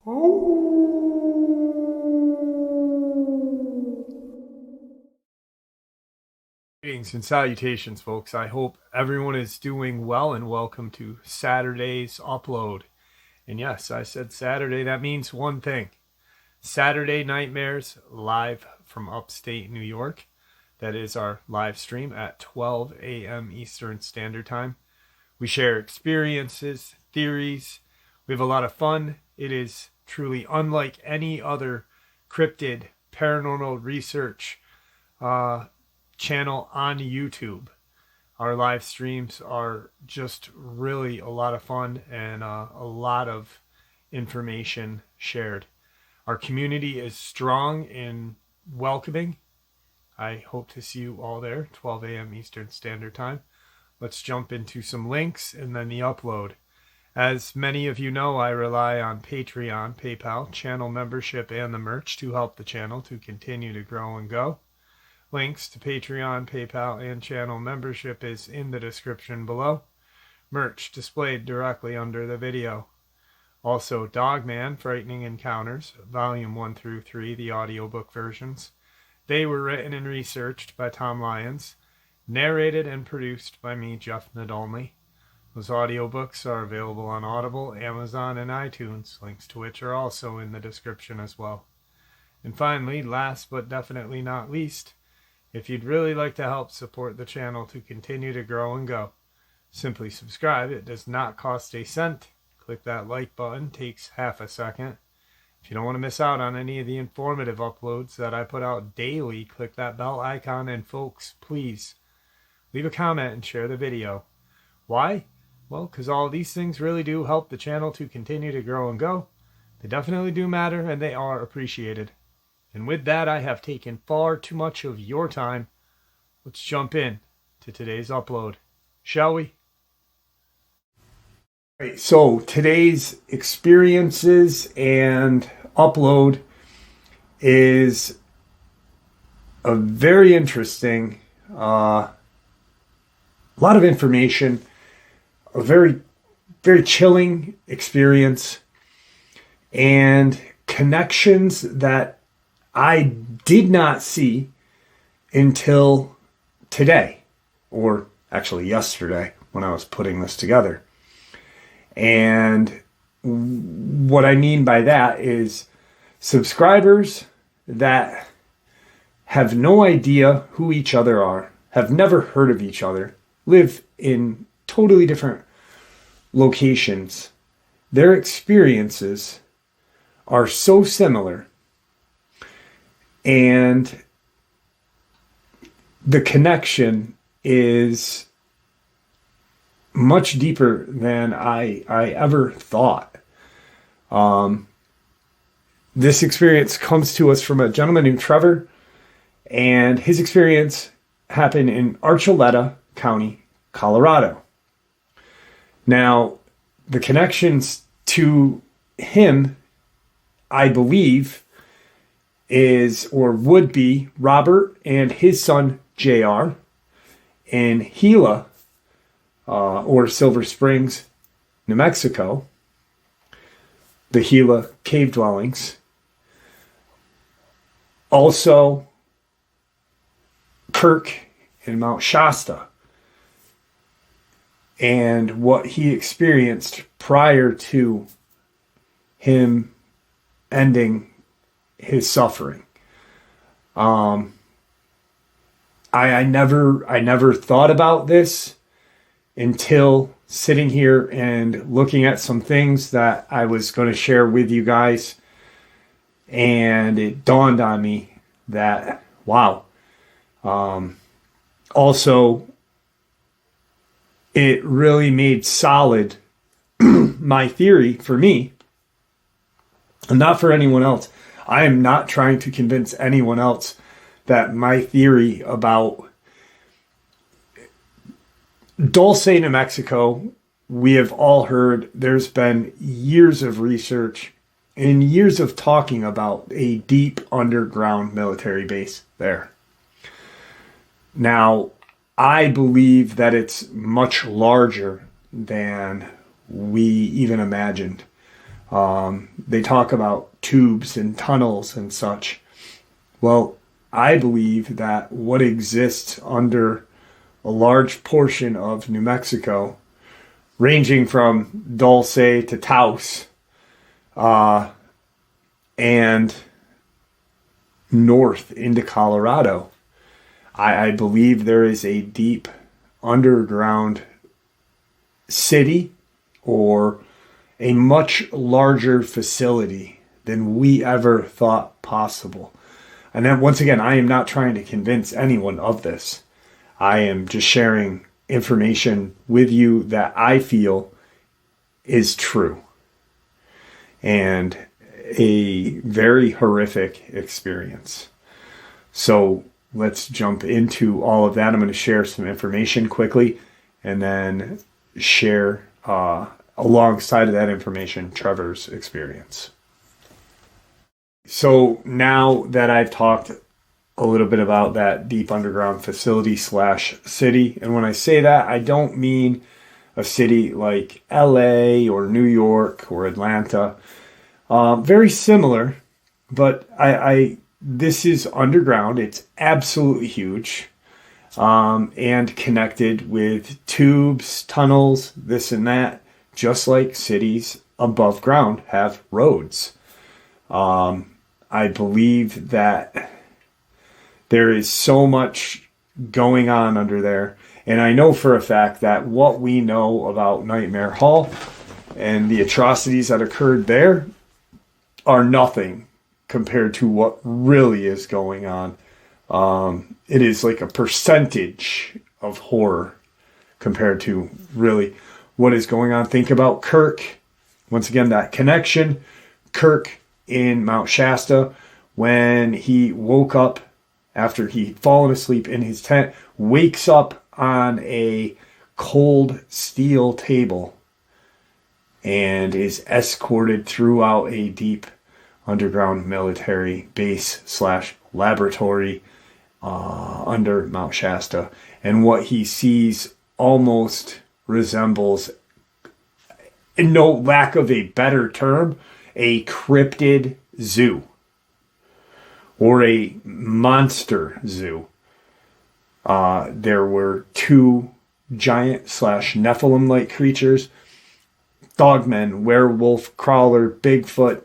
Greetings and salutations, folks. I hope everyone is doing well, and welcome to Saturday's upload. And yes, I said Saturday. That means one thing. Saturday Nightmares, live from upstate New York. That is our live stream at 12 a.m. Eastern Standard Time. We share experiences, theories. We have a lot of fun. It is truly unlike any other cryptid paranormal research channel on YouTube. Our live streams are just really a lot of fun and a lot of information shared. Our community is strong and welcoming. I hope to see you all there, 12 a.m. Eastern Standard Time. Let's jump into some links and then the upload. As many of you know, I rely on Patreon, PayPal, channel membership, and the merch to help the channel to continue to grow and go. Links to Patreon, PayPal, and channel membership is in the description below. Merch displayed directly under the video. Also, Dogman, Frightening Encounters, Volume 1 through 3, the audiobook versions. They were written and researched by Tom Lyons, narrated and produced by me, Jeff Nadolny. Those audiobooks are available on Audible, Amazon, and iTunes, links to which are also in the description as well. And finally, last but definitely not least, if you'd really like to help support the channel to continue to grow and go, simply subscribe. It does not cost a cent. Click that like button, takes half a second. If you don't want to miss out on any of the informative uploads that I put out daily, click that bell icon, and folks, please leave a comment and share the video. Why? Well, because all these things really do help the channel to continue to grow and go. They definitely do matter, and they are appreciated. And with that, I have taken far too much of your time. Let's jump in to today's upload, shall we? All right, so today's experiences and upload is a very interesting, a lot of information, a very, very chilling experience, and connections that I did not see until today, or actually yesterday when I was putting this together. And what I mean by that is subscribers that have no idea who each other are, have never heard of each other, live in totally different locations. Their experiences are so similar, and the connection is much deeper than I ever thought. This experience comes to us from a gentleman named Trevor, and his experience happened in Archuleta County, Colorado. Now, the connections to him, I believe, is or would be Robert and his son JR in Gila, or Silver Springs, New Mexico, the Gila cave dwellings. Also, Kirk in Mount Shasta, and what he experienced prior to him ending his suffering. I never thought about this until sitting here and looking at some things that I was going to share with you guys, and it dawned on me that wow. Also, it really made solid my theory for me, and not for anyone else. I am not trying to convince anyone else that my theory about Dulce, New Mexico, we have all heard. There's been years of research and years of talking about a deep underground military base there. Now, I believe that it's much larger than we even imagined. They talk about tubes and tunnels and such. Well, I believe that what exists under a large portion of New Mexico, ranging from Dulce to Taos, and north into Colorado, I believe there is a deep underground city or a much larger facility than we ever thought possible. And then once again, I am not trying to convince anyone of this. I am just sharing information with you that I feel is true. And a very horrific experience. So let's jump into all of that. I'm going to share some information quickly and then share alongside of that information Trevor's experience. So now that I've talked a little bit about that deep underground facility / city, and when I say that, I don't mean a city like LA or New York or Atlanta. Very similar, but this is underground. It's absolutely huge, and connected with tubes, tunnels, this and that, just like cities above ground have roads. I believe that there is so much going on under there. And I know for a fact that what we know about Nightmare Hall and the atrocities that occurred there are nothing compared to what really is going on. It is like a percentage of horror compared to really what is going on. Think about Kirk. Once again, that connection. Kirk in Mount Shasta, when he woke up after he'd fallen asleep in his tent, wakes up on a cold steel table and is escorted throughout a deep underground military base / laboratory under Mount Shasta. And what he sees almost resembles, in no lack of a better term, a cryptid zoo or a monster zoo. There were 2 giant / Nephilim-like creatures, Dogman, werewolf, crawler, Bigfoot,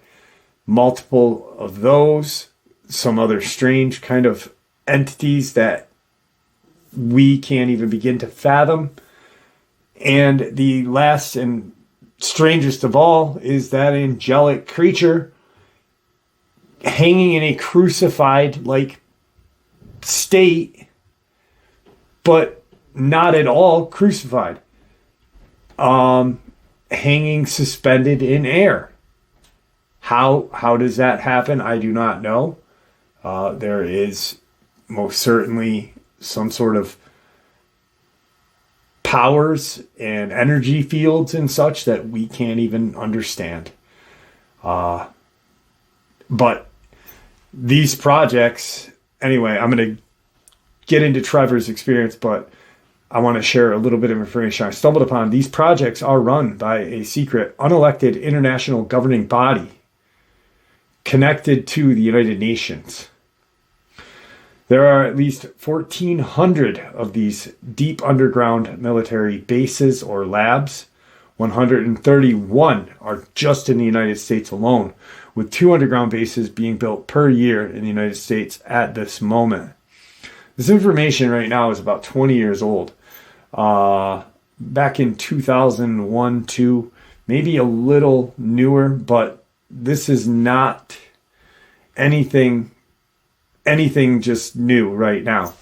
multiple of those, some other strange kind of entities that we can't even begin to fathom. And the last and strangest of all is that angelic creature hanging in a crucified-like state, but not at all crucified. Hanging suspended in air. How does that happen? I do not know. There is most certainly some sort of powers and energy fields and such that we can't even understand. But these projects, anyway, I'm going to get into Trevor's experience, but I want to share a little bit of information I stumbled upon. These projects are run by a secret, unelected international governing body connected to the United Nations. There are at least 1,400 of these deep underground military bases or labs. 131 are just in the United States alone, with 2 underground bases being built per year in the United States at this moment. This information right now is about 20 years old. Back in 2001, 2, maybe a little newer, but this is not anything just new right now.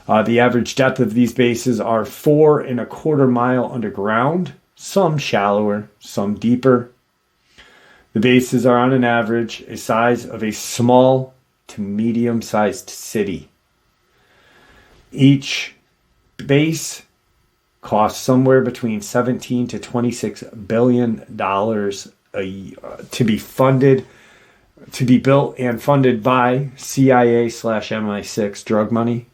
The average depth of these bases are 4.25 miles underground, some shallower, some deeper. The bases are on an average a size of a small to medium-sized city. Each base costs somewhere between $17 to $26 billion to be funded, to be built and funded by CIA / MI6 drug money.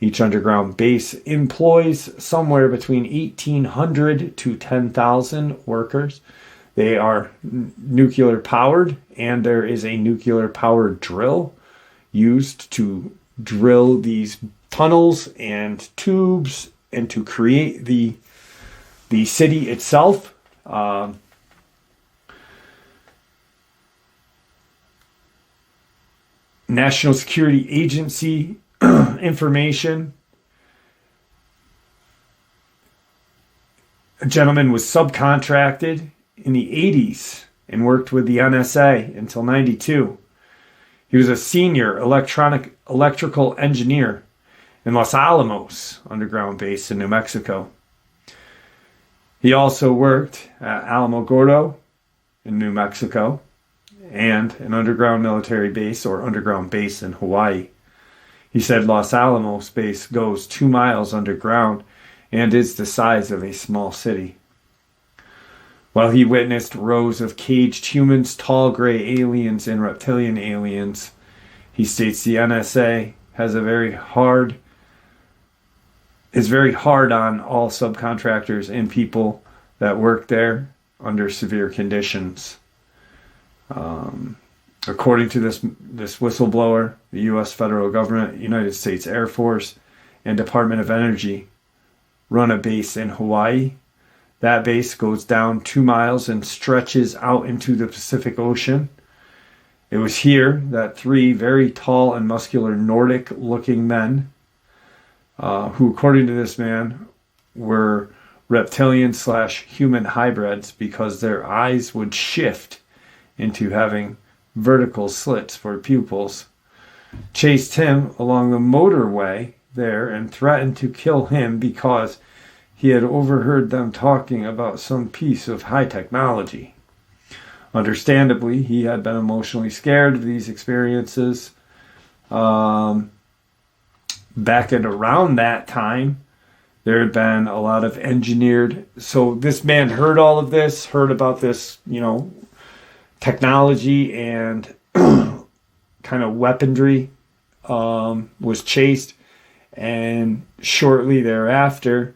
Each underground base employs somewhere between 1,800 to 10,000 workers. They are nuclear powered, and there is a nuclear powered drill used to drill these tunnels and tubes and to create the city itself. National Security Agency information. A gentleman was subcontracted in the 80s and worked with the NSA until 92. He was a senior electrical engineer in Los Alamos underground base in New Mexico. He also worked at Alamogordo in New Mexico and an underground military base or underground base in Hawaii. He said Los Alamos base goes 2 miles underground and is the size of a small city. While he witnessed rows of caged humans, tall gray aliens, and reptilian aliens, he states the NSA is very hard on all subcontractors and people that work there under severe conditions. According to this whistleblower, the U.S. federal government, United States Air Force, and Department of Energy run a base in Hawaii. That base goes down 2 miles and stretches out into the Pacific Ocean. It was here that 3 very tall and muscular Nordic-looking men, who, according to this man, were reptilian/human hybrids because their eyes would shift into having vertical slits for pupils, chased him along the motorway there and threatened to kill him because he had overheard them talking about some piece of high technology. Understandably, he had been emotionally scared of these experiences. Back at around that time, there had been a lot of engineered. So this man heard all of this, heard about this, technology and kind of weaponry, was chased. And shortly thereafter,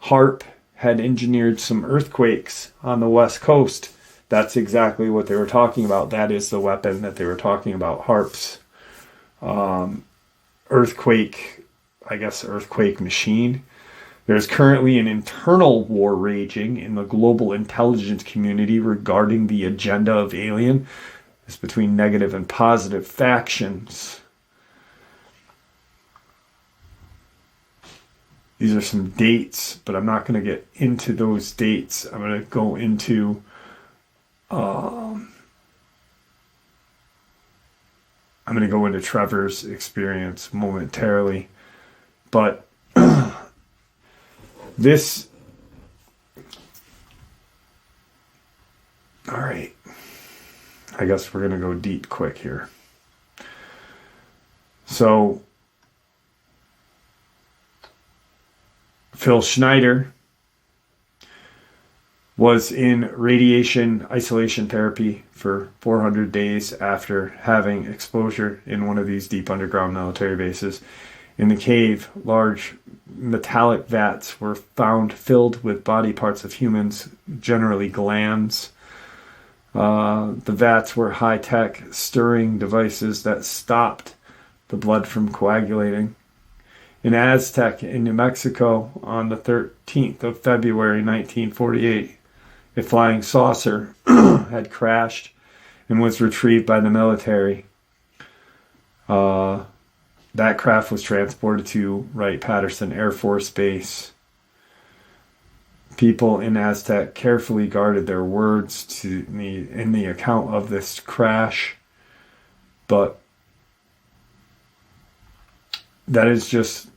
HARP had engineered some earthquakes on the West Coast. That's exactly what they were talking about. That is the weapon that they were talking about, HARP's earthquake machine. There's currently an internal war raging in the global intelligence community regarding the agenda of alien. It's between negative and positive factions. These are some dates, but I'm not going to get into those dates. I'm going to go into Trevor's experience momentarily. But this, all right, I guess we're going to go deep quick here. So, Phil Schneider was in radiation isolation therapy for 400 days after having exposure in one of these deep underground military bases. In the cave, large metallic vats were found filled with body parts of humans, generally glands. The vats were high-tech stirring devices that stopped the blood from coagulating. In Aztec, in New Mexico, on the 13th of February, 1948, a flying saucer had crashed and was retrieved by the military. That craft was transported to Wright-Patterson Air Force Base. People in Aztec carefully guarded their words in the account of this crash, but that is just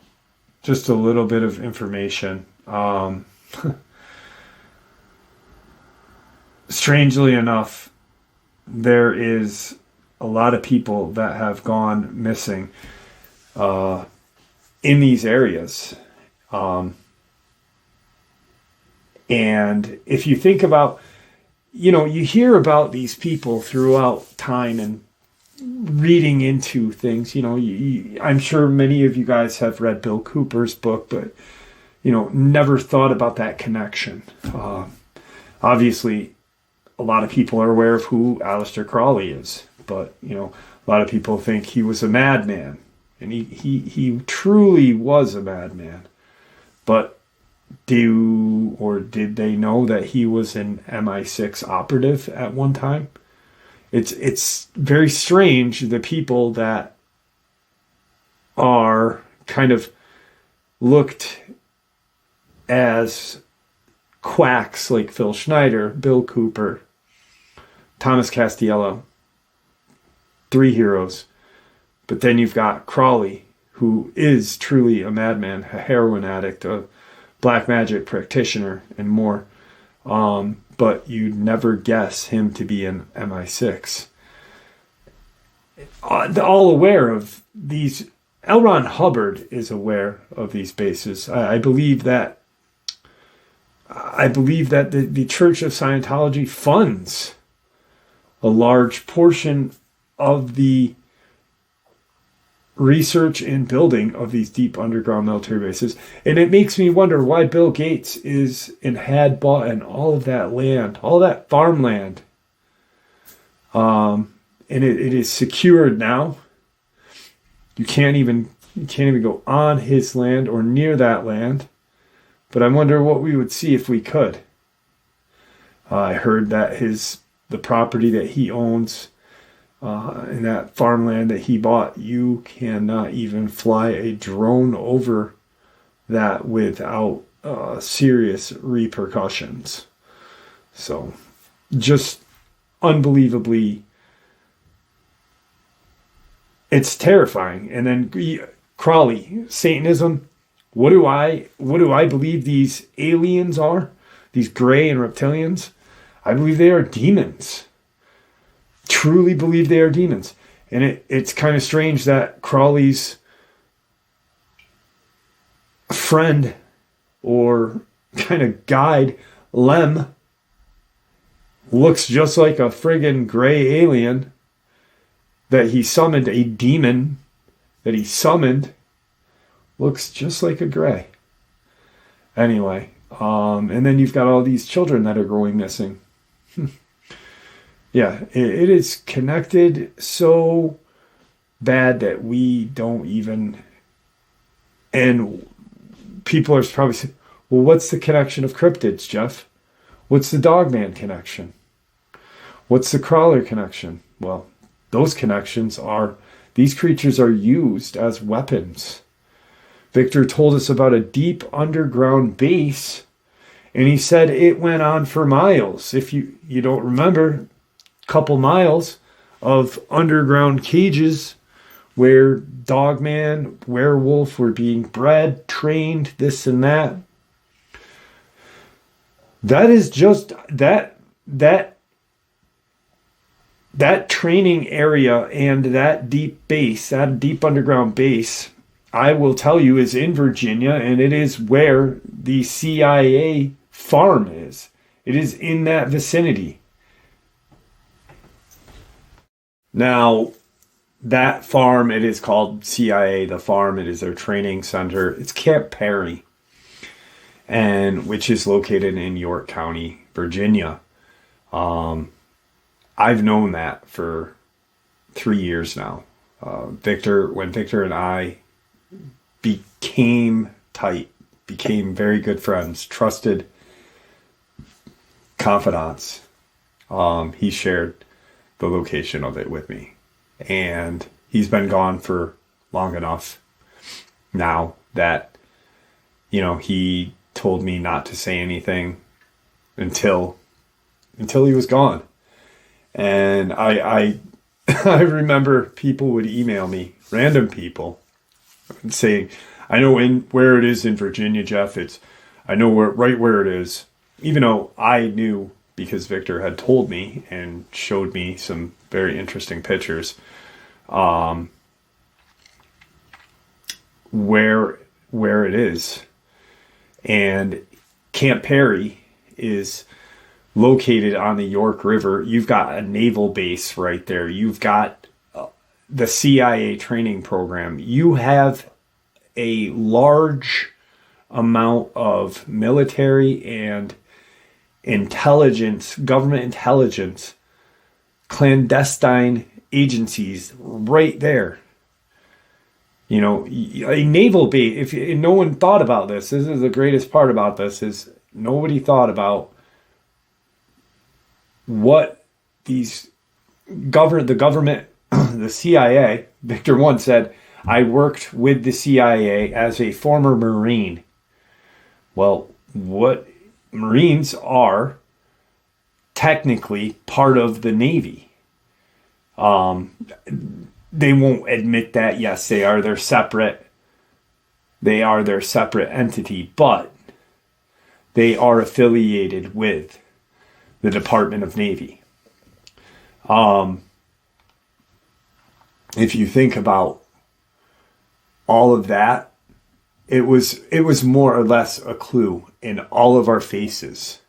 a little bit of information. Strangely enough, there is a lot of people that have gone missing in these areas. And if you think about, you hear about these people throughout time and reading into things, I'm sure many of you guys have read Bill Cooper's book, but, never thought about that connection. Obviously, a lot of people are aware of who Aleister Crowley is, but a lot of people think he was a madman, and he truly was a madman. But did they know that he was an MI6 operative at one time? It's very strange, the people that are kind of looked as quacks like Phil Schneider, Bill Cooper, Thomas Castiello, three heroes. But then you've got Crowley, who is truly a madman, a heroin addict, a black magic practitioner, and more. But you'd never guess him to be an MI6. All aware of these. L. Ron Hubbard is aware of these bases. I believe that the Church of Scientology funds a large portion of the research and building of these deep underground military bases. And it makes me wonder why Bill Gates had bought in all of that land, all that farmland. And it is secured now. You can't even go on his land or near that land. But I wonder what we would see if we could. I heard that the property that he owns, in that farmland that he bought, you cannot even fly a drone over that without serious repercussions. So, just unbelievably, it's terrifying. And then Crowley, Satanism. What do I believe these aliens are? These gray and reptilians? I believe they are demons. Truly believe they are demons. And it's kind of strange that Crowley's friend or kind of guide, Lem, looks just like a friggin' gray alien that he summoned, a demon that he summoned, looks just like a gray. Anyway, and then you've got all these children that are going missing. Yeah, it is connected so bad that we don't even, and people are probably saying, well, what's the connection of cryptids, Jeff? What's the Dogman connection? What's the Crawler connection? Well, those connections are, these creatures are used as weapons. Victor told us about a deep underground base, and he said it went on for miles. If you don't remember, couple miles of underground cages where Dogman, werewolf were being bred, trained, this and that. That is just that training area and that deep base, that deep underground base, I will tell you, is in Virginia, and it is where the CIA farm is. It is in that vicinity. Now, that farm, it is called CIA, the farm, it is their training center. It's Camp Perry, and which is located in York County, Virginia. I've known that for 3 years now. When Victor and I became tight, became very good friends, trusted confidants, he shared the location of it with me. And he's been gone for long enough now that, he told me not to say anything until he was gone. And I I remember people would email me, random people, saying, I know where it is in Virginia, Jeff. I know right where it is. Even though I knew, because Victor had told me and showed me some very interesting pictures, where it is. And Camp Perry is located on the York River. You've got a naval base right there. You've got the CIA training program. You have a large amount of military and intelligence, government intelligence, clandestine agencies right there. You know, a naval base, if no one thought about this is the greatest part about this, is nobody thought about what the government, the CIA. Victor once said, I worked with the CIA as a former Marine. Well, what Marines are technically part of the Navy. They won't admit that. Yes, they are their separate entity, but they are affiliated with the Department of Navy. If you think about all of that, it was more or less a clue in all of our faces.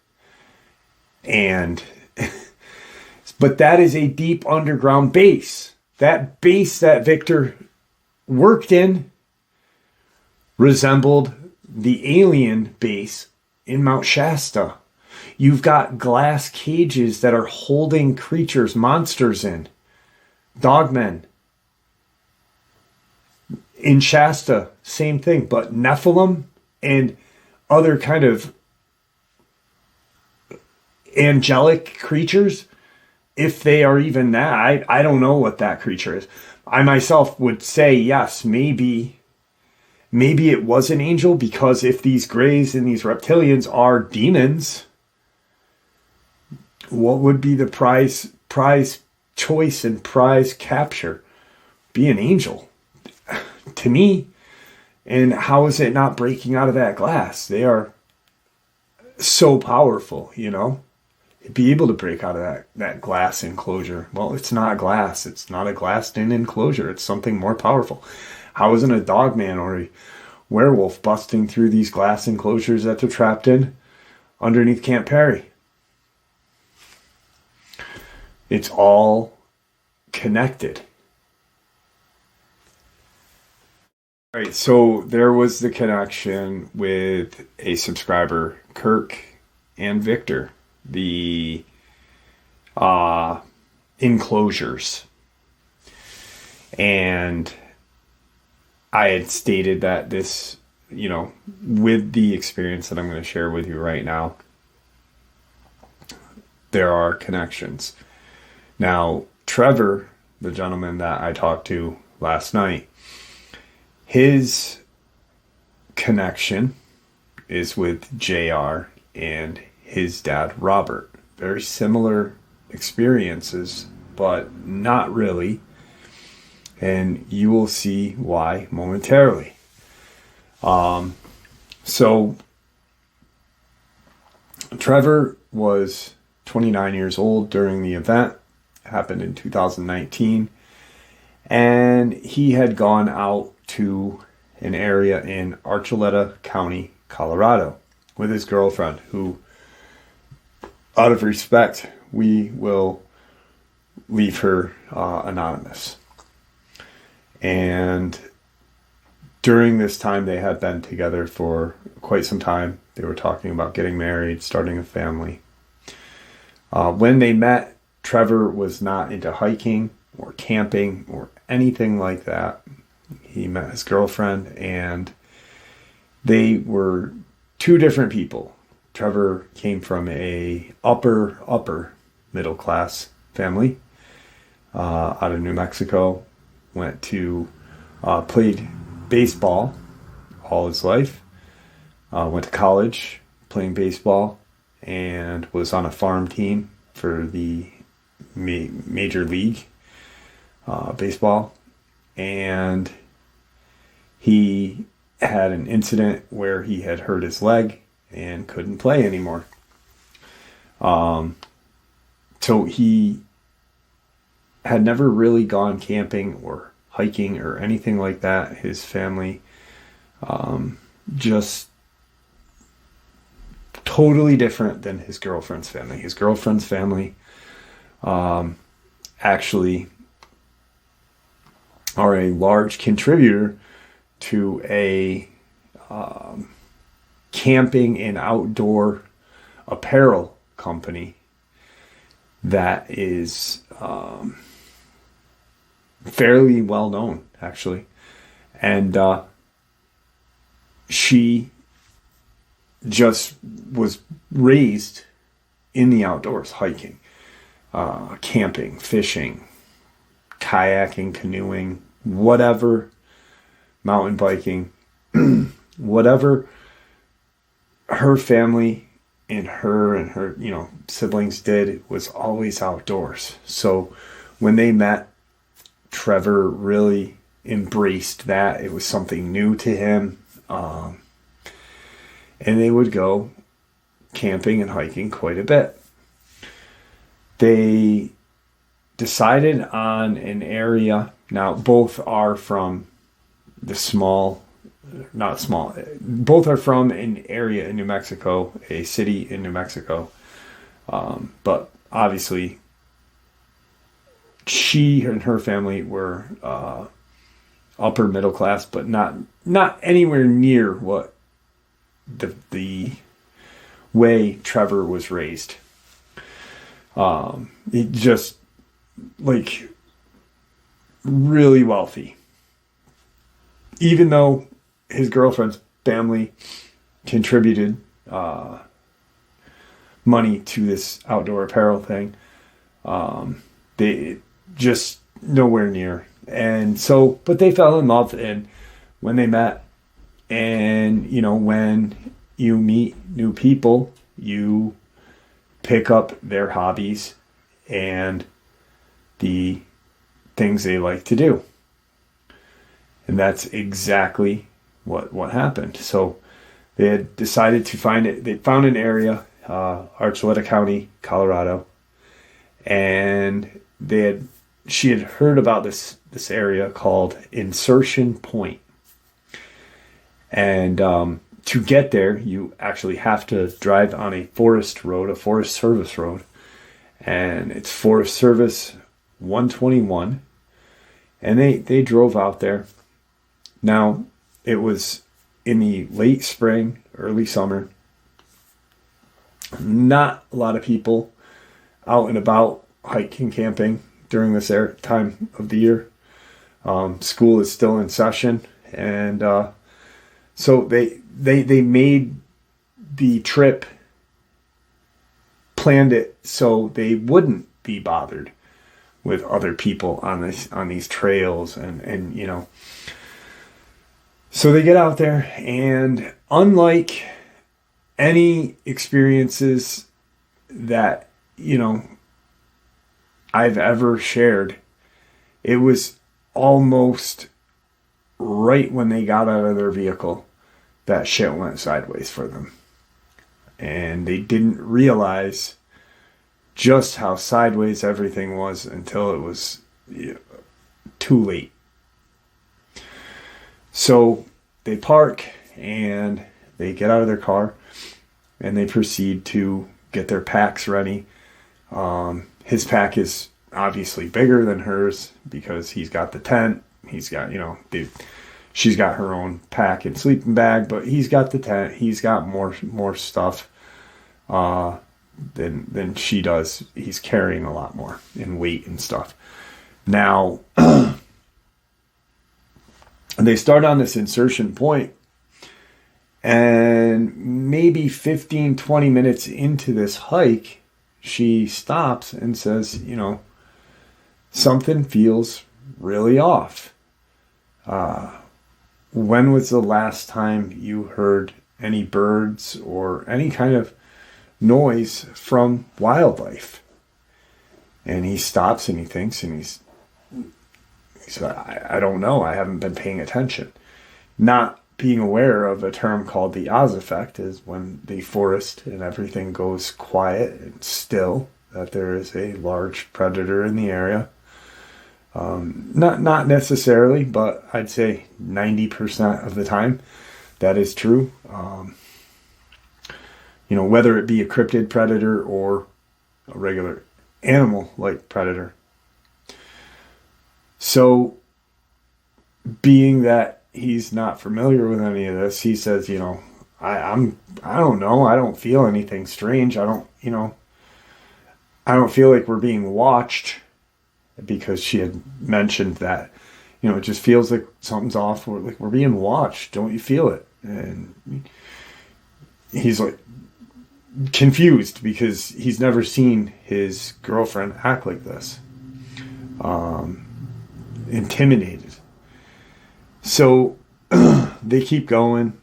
And but that is a deep underground base. That base that Victor worked in resembled the alien base in Mount Shasta. You've got glass cages that are holding creatures, monsters in. Dogmen. In Shasta, same thing, but Nephilim and other kind of angelic creatures, if they are even that, I don't know what that creature is. I myself would say, yes, maybe it was an angel, because if these greys and these reptilians are demons, what would be the prize choice and prize capture? Be an angel. To me. And how is it not breaking out of that glass? They are so powerful, you know. Be able to break out of that glass enclosure. Well, it's not glass. It's not a glassed-in enclosure. It's something more powerful. How isn't a dogman or a werewolf busting through these glass enclosures that they're trapped in underneath Camp Perry? It's all connected. All right, so there was the connection with a subscriber, Kirk and Victor, the enclosures. And I had stated that this, you know, with the experience that I'm going to share with you right now, there are connections. Now, Trevor, the gentleman that I talked to last night, his connection is with JR and his dad, Robert. Very similar experiences, but not really. And you will see why momentarily. So Trevor was 29 years old during the event. It happened in 2019. And he had gone out to an area in Archuleta County, Colorado, with his girlfriend, who, out of respect, we will leave her anonymous. And during this time, they had been together for quite some time. They were talking about getting married, starting a family. When they met, Trevor was not into hiking or camping or anything like that. He met his girlfriend, and they were two different people. Trevor came from a upper middle class family out of New Mexico. Went to played baseball all his life. Went to college playing baseball, and was on a farm team for the major league baseball. And he had an incident where he had hurt his leg and couldn't play anymore. So he had never really gone camping or hiking or anything like that. His family just totally different than his girlfriend's family. His girlfriend's family actually are a large contributor to a camping and outdoor apparel company that is fairly well known, actually. And she just was raised in the outdoors, hiking, camping, fishing, kayaking, canoeing, whatever, mountain biking, whatever her family and her, siblings did was always outdoors. So when they met, Trevor really embraced that. It was something new to him. And they would go camping and hiking quite a bit. They decided on an area. Now, both are from both are from an area in New Mexico, a city in New Mexico. But obviously, she and her family were upper middle class, but not anywhere near what the way Trevor was raised. It just like really wealthy. Even though his girlfriend's family contributed money to this outdoor apparel thing, they just nowhere near. And so, but they fell in love, and when they met, and when you meet new people, you pick up their hobbies and the things they like to do. And that's exactly what happened. So they had decided to find it. They found an area, Archuleta County, Colorado, and she had heard about this area called Insertion Point. And to get there, you actually have to drive on a Forest Service road. And it's Forest Service 121. And they drove out there. Now, it was in the late spring, early summer. Not a lot of people out and about hiking, camping during this time of the year. School is still in session, and so they made the trip, planned it so they wouldn't be bothered with other people on these trails, and so they get out there, and unlike any experiences that I've ever shared, it was almost right when they got out of their vehicle that shit went sideways for them. And they didn't realize just how sideways everything was until it was too late. So they park and they get out of their car and they proceed to get their packs ready. His pack is obviously bigger than hers because he's got the tent. He's got, she's got her own pack and sleeping bag, but he's got the tent. He's got more stuff than she does. He's carrying a lot more in weight and stuff. Now, they start on this insertion point, and maybe 15, 20 minutes into this hike, she stops and says, something feels really off. When was the last time you heard any birds or any kind of noise from wildlife? And he stops and he thinks, and he's like, I don't know. I haven't been paying attention. Not being aware of a term called the Oz effect is when the forest and everything goes quiet and still, that there is a large predator in the area. Not necessarily, but I'd say 90% of the time that is true. Whether it be a cryptid predator or a regular animal-like predator. So, being that he's not familiar with any of this, he says, I don't know. I don't feel anything strange. I don't, I don't feel like we're being watched, because she had mentioned that, it just feels like something's off. We're being watched. Don't you feel it? And he's like confused because he's never seen his girlfriend act like this. Intimidated. So they keep going.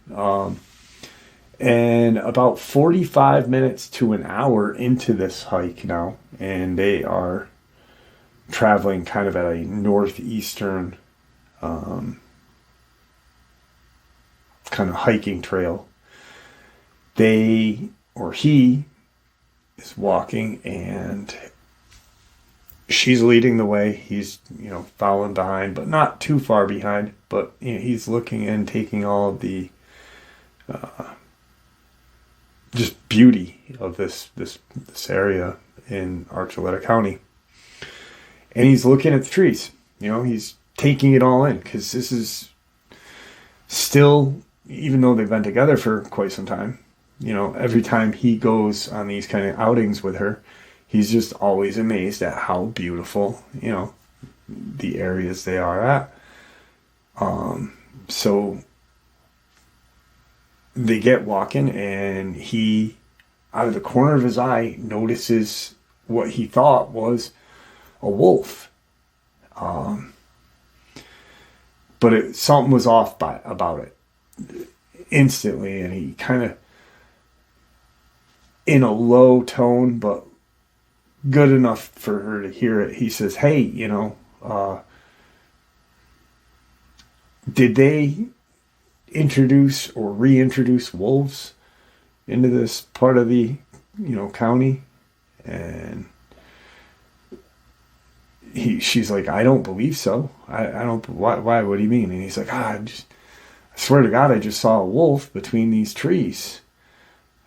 And about 45 minutes to an hour into this hike now, and they are traveling kind of at a northeastern kind of hiking trail. He is walking, and she's leading the way. He's, following behind, but not too far behind. But he's looking and taking all of the just beauty of this area in Archuleta County. And he's looking at the trees. He's taking it all in, because this is still, even though they've been together for quite some time, every time he goes on these kind of outings with her, he's just always amazed at how beautiful, the areas they are at. So they get walking, and he, out of the corner of his eye, notices what he thought was a wolf. But something was off about it instantly, and he kind of, in a low tone, but good enough for her to hear it, he says, "Hey, did they introduce or reintroduce wolves into this part of the, county?" And she's like, "I don't believe so. I don't, why, what do you mean?" And he's like, I swear to God, I just saw a wolf between these trees.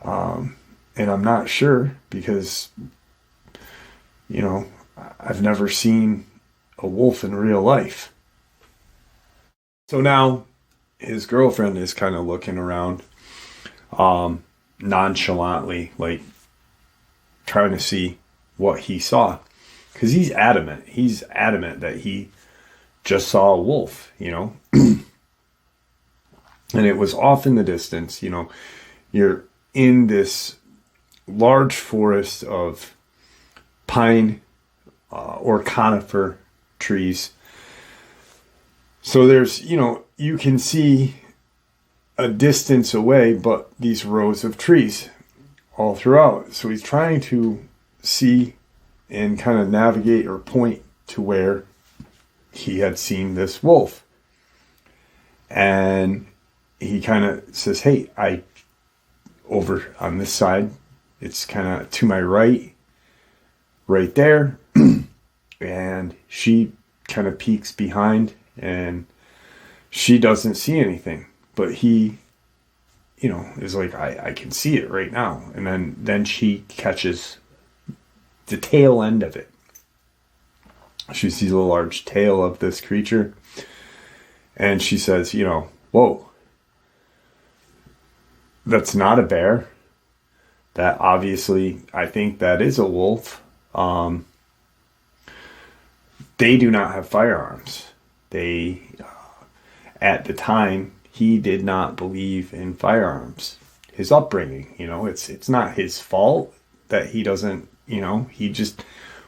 And I'm not sure, because, I've never seen a wolf in real life. So now his girlfriend is kind of looking around, nonchalantly, like trying to see what he saw. Because he's adamant. He's adamant that he just saw a wolf, And it was off in the distance, You're in this large forest of pine or conifer trees. So there's, you can see a distance away, but these rows of trees all throughout. So he's trying to see and kind of navigate or point to where he had seen this wolf. And he kind of says, "Hey, over on this side, it's kind of to my right there." And she kind of peeks behind, and she doesn't see anything. But he, is like, I can see it right now. And then she catches the tail end of it. She sees a large tail of this creature, and she says, "Whoa, that's not a bear. That obviously, I think that is a wolf." They do not have firearms. They, at the time, he did not believe in firearms. His upbringing, it's not his fault that he doesn't, he just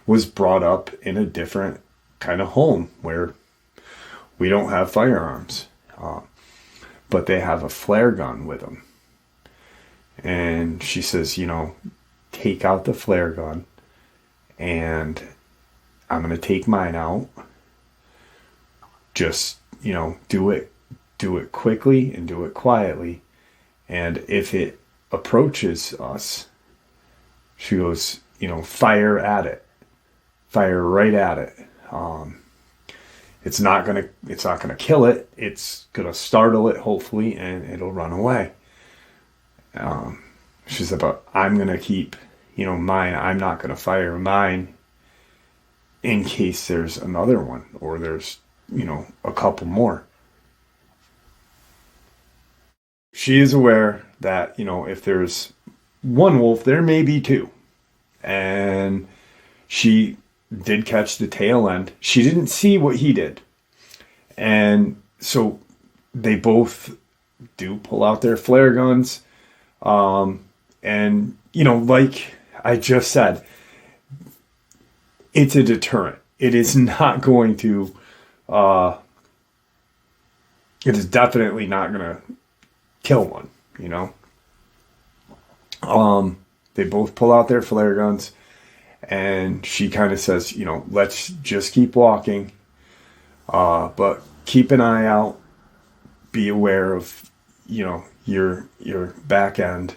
was brought up in a different kind of home where we don't have firearms. But they have a flare gun with them. And she says, "Take out the flare gun, and I'm going to take mine out. Just, do it quickly and do it quietly. And if it approaches us," she goes, "fire at it. Fire right at it. It's not gonna kill it. It's gonna startle it, hopefully, and it'll run away." She said, "But I'm gonna keep, mine. I'm not gonna fire mine in case there's another one, or there's, a couple more." She is aware that, if there's one wolf, there may be two. And she did catch the tail end. She didn't see what he did. And so they both do pull out their flare guns. And, you know, like I just said, it's a deterrent. It is not going to, it is definitely not going to kill one, you know. They both pull out their flare guns, and she kind of says, you know, let's just keep walking, but keep an eye out, be aware of, you know, your back end,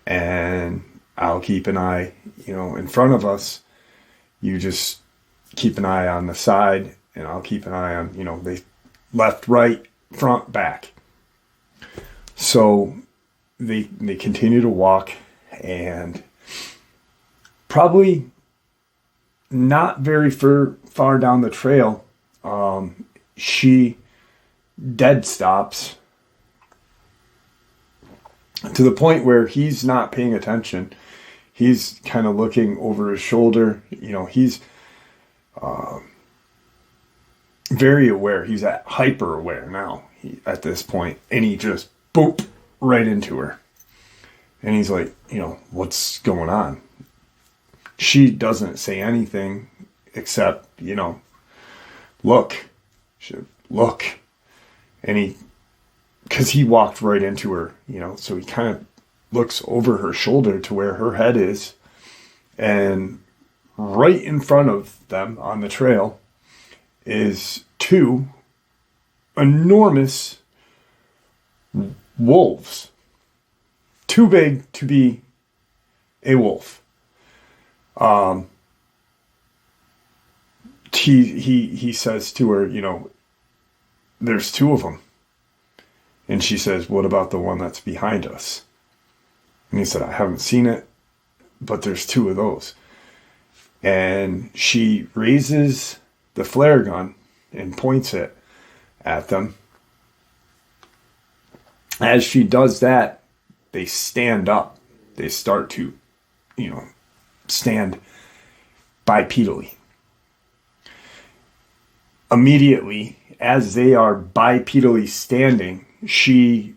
and I'll keep an eye, you know, in front of us. You just keep an eye on the side, and I'll keep an eye on, you know, the left, right, front, back. So they continue to walk, and probably not very far down the trail, she dead stops to the point where he's not paying attention. He's kind of looking over his shoulder. You know, he's very aware. He's hyper aware now at this point. And he just boop right into her. And he's like, you know, what's going on? She doesn't say anything except, you know, look. Look. And because he walked right into her, you know, so he kind of looks over her shoulder to where her head is. And right in front of them on the trail is two enormous wolves. Too big to be a wolf. He says to her, you know, there's two of them. And she says, what about the one that's behind us? And he said, I haven't seen it, but there's two of those. And she raises the flare gun and points it at them. As she does that, they stand up. They start to, you know, stand bipedally. Immediately, as they are bipedally standing, she,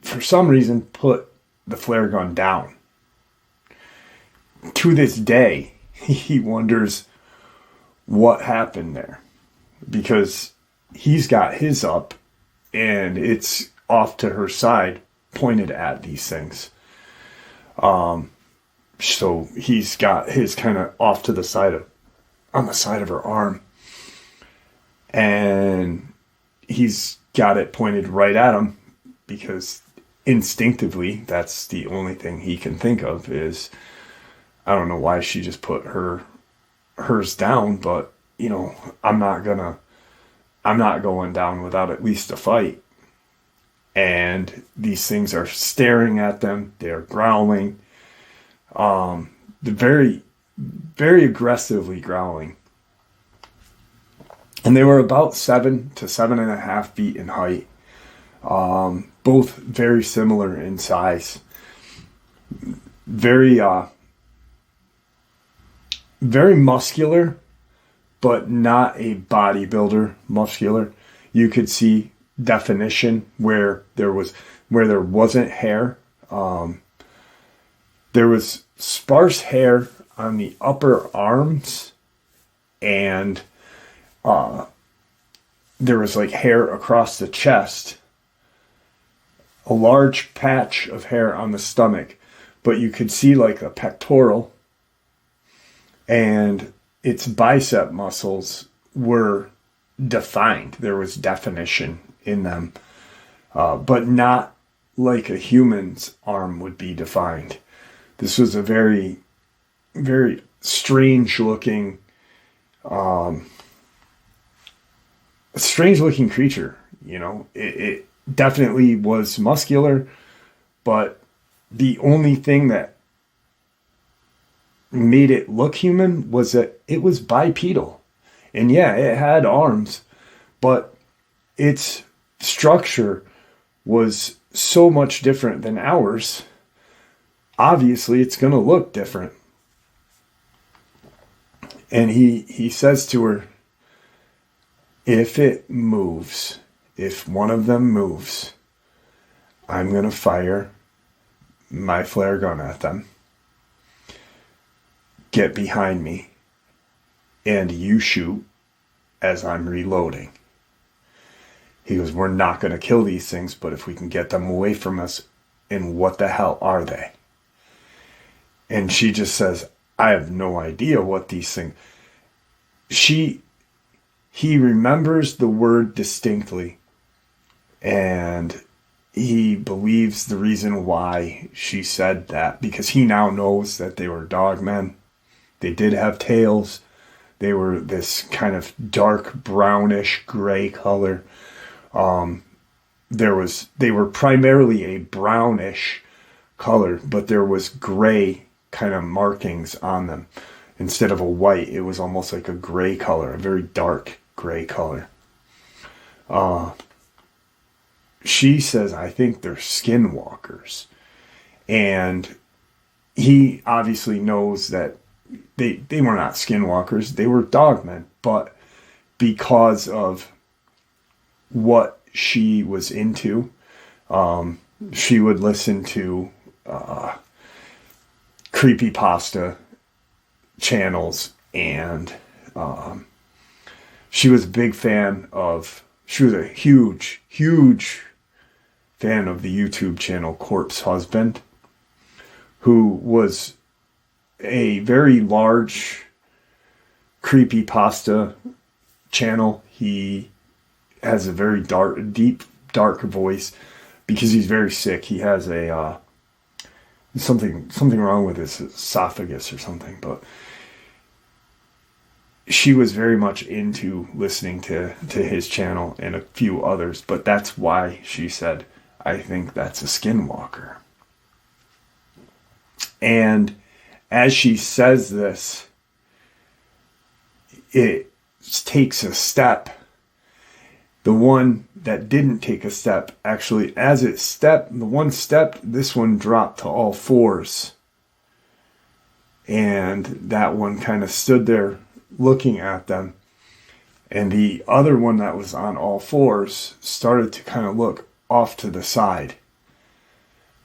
for some reason, put the flare gun down. To this day, he wonders what happened there, because he's got his up and it's off to her side, pointed at these things. So he's got his kind of off to the side on the side of her arm, and he's got it pointed right at him, because instinctively that's the only thing he can think of is, I don't know why she just put hers down, but you know, I'm not going down without at least a fight. And these things are staring at them. They're growling. They're very, very aggressively growling. And they were about 7 to 7.5 feet in height. Both very similar in size. Very muscular, but not a bodybuilder muscular. You could see definition where there wasn't hair. There was sparse hair on the upper arms, and there was like hair across the chest, a large patch of hair on the stomach, but you could see like a pectoral, and its bicep muscles were defined. There was definition in them, but not like a human's arm would be defined. This was a very, very strange looking creature. You know, it definitely was muscular, but the only thing that made it look human was that it was bipedal. And yeah, it had arms, but its structure was so much different than ours. Obviously, it's going to look different. And he says to her, if it moves, if one of them moves, I'm going to fire my flare gun at them. Get behind me, and you shoot as I'm reloading. He goes, we're not going to kill these things, but if we can get them away from us, and what the hell are they? And she just says, I have no idea what these things... He remembers the word distinctly, and he believes the reason why she said that, because he now knows that they were dogmen. They did have tails. They were this kind of dark brownish gray color. They were primarily a brownish color, but there was gray kind of markings on them. Instead of a white, it was almost like a gray color, a very dark gray color. She says, I think they're skinwalkers. And he obviously knows that they were not skinwalkers, they were dogmen, but because of what she was into, she would listen to creepypasta channels, and she was a huge fan of the YouTube channel Corpse Husband, who was a very large creepypasta channel. He has a very deep, dark voice because he's very sick. He has a something wrong with his esophagus or something, but she was very much into listening to his channel and a few others, but that's why she said, I think that's a skinwalker. And as she says this, it takes a step. The one that didn't take a step, actually, as it stepped, the one stepped, this one dropped to all fours. And that one kind of stood there looking at them. And the other one that was on all fours started to kind of look off to the side.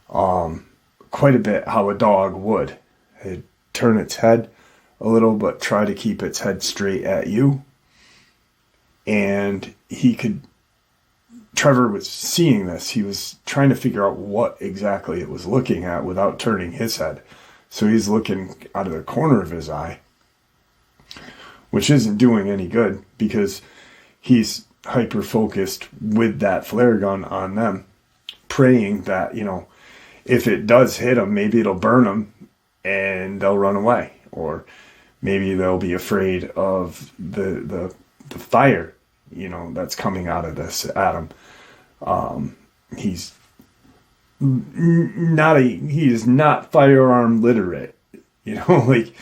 Quite a bit how a dog would. It'd turn its head a little, but try to keep its head straight at you. And Trevor was seeing this. He was trying to figure out what exactly it was looking at without turning his head. So he's looking out of the corner of his eye, which isn't doing any good because he's hyper-focused with that flare gun on them, praying that, if it does hit them, maybe it'll burn them and they'll run away. Or maybe they'll be afraid of the fire, that's coming out of this at him. He is not firearm literate, like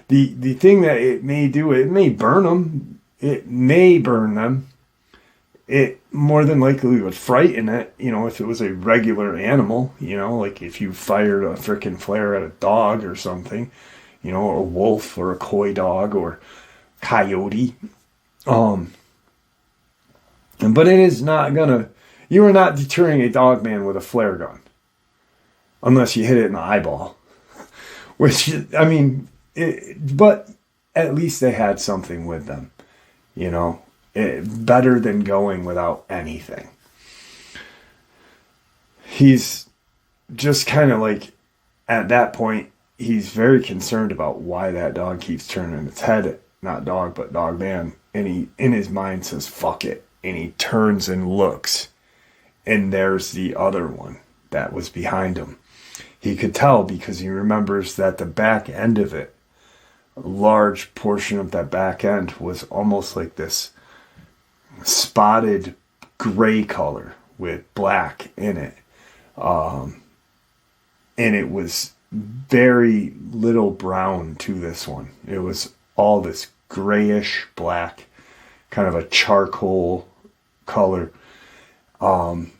the thing that it may do, it may burn them. It may burn them. It more than likely would frighten it, if it was a regular animal, like if you fired a frickin' flare at a dog or something, or a wolf or a coy dog or coyote. But it is not you are not deterring a dog man with a flare gun. Unless you hit it in the eyeball. Which, but at least they had something with them, better than going without anything. He's just kind of like, at that point, he's very concerned about why that dog keeps turning its head. Not dog, but dog man. And he, in his mind, says, fuck it. And he turns and looks. And there's the other one that was behind him. He could tell because he remembers that the back end of it, a large portion of that back end was almost like this spotted gray color with black in it. And it was very little brown to this one. It was all this grayish black, kind of a charcoal color. And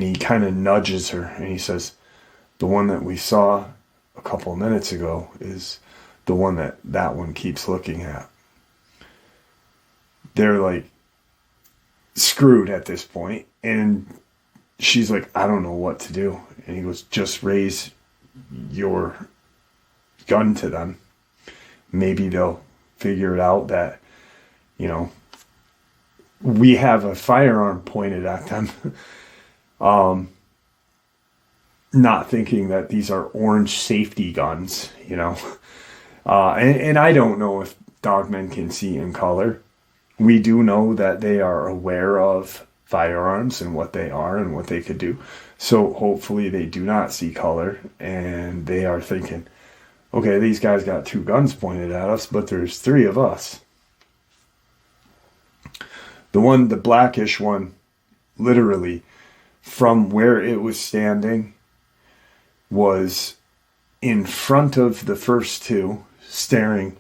he kind of nudges her and he says, the one that we saw a couple of minutes ago is the one that one keeps looking at. They're like screwed at this point, and she's like, I don't know what to do. And he goes, just raise your gun to them. Maybe they'll figure it out that, we have a firearm pointed at them. Not thinking that these are orange safety guns, and I don't know if dogmen can see in color. We do know that they are aware of firearms and what they are and what they could do. So hopefully they do not see color, and they are thinking, okay, these guys got 2 guns pointed at us, but there's 3 of us. The blackish one, literally from where it was standing, was in front of the first 2, staring